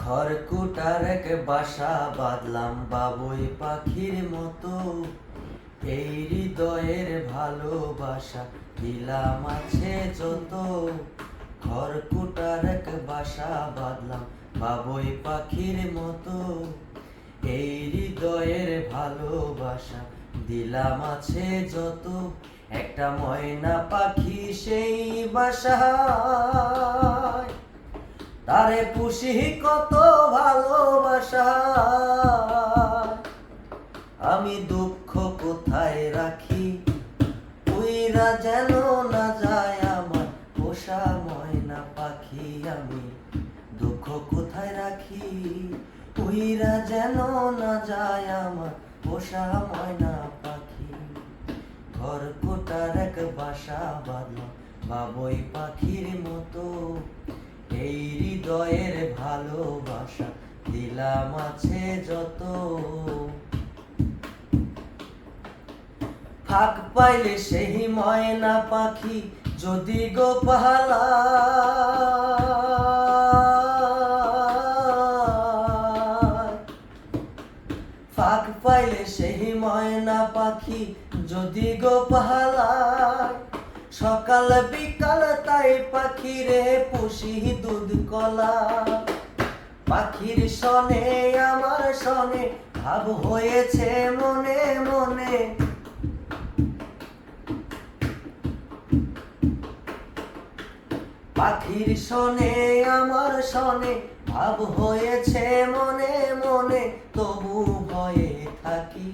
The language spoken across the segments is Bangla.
খড়কুটার এক বাসা বাঁধলাম বাবুই পাখির মতো, এই হৃদয়ের ভালোবাসা দিলাম আছে যত। খড়কুটার এক বাসা বাঁধলাম বাবুই পাখির মতো, এই হৃদয়ের ভালোবাসা দিলাম আছে যত। একটা ময়না পাখি সেই বাসায়, তারে পুষি কত ভালোবাসা। আমি দুঃখ কোথায় রাখি, উইরা যেন না যায় আমার পোষা ময়না পাখি। আমি দুঃখ কোথায় রাখি, উইরা যেন না যায় আমার পোষা ময়না পাখি। খড়কুটার এক বাসা বাঁধলাম বাবুই পাখির মতো, এই হৃদয়ের ভালোবাসা দিলাম আছে যত। ফাঁক পাইলে সেই ময়না পাখি যদি গো পালায়, ফাঁক পাইলে সেই ময়না পাখি যদি গো পালায়। সকাল বিকাল তাই পাখিরে পুষি দুধ কলা। পাখির সনে আমার সনে ভাব হয়েছে মনে মনে, পাখির সনে আমার সনে ভাব হয়েছে মনে মনে। তবু ভয়ে থাকি,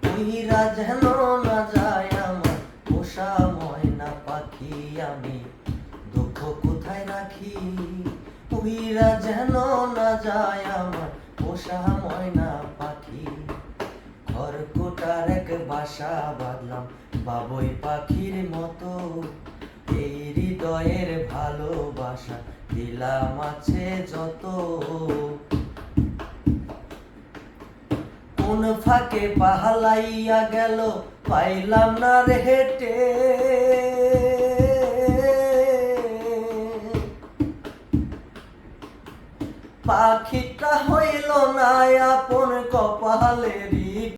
উইরা যেন না যায় আমার পোষা ময়না পাখি। আমি দুঃখ কোথায় রাখি, উইরা যেন না যায় আমার পোষা ময়না পাখি। খড়কুটার এক বাসা বাঁধলাম বাবুই পাখির মতো, এই হৃদয়ের ভালোবাসা দিলাম আছে যত। কোন ফাঁকে পাহালাইয়া গেল পাইলাম না রে হেঁটে, পাখিটা হইল না আপন কপালের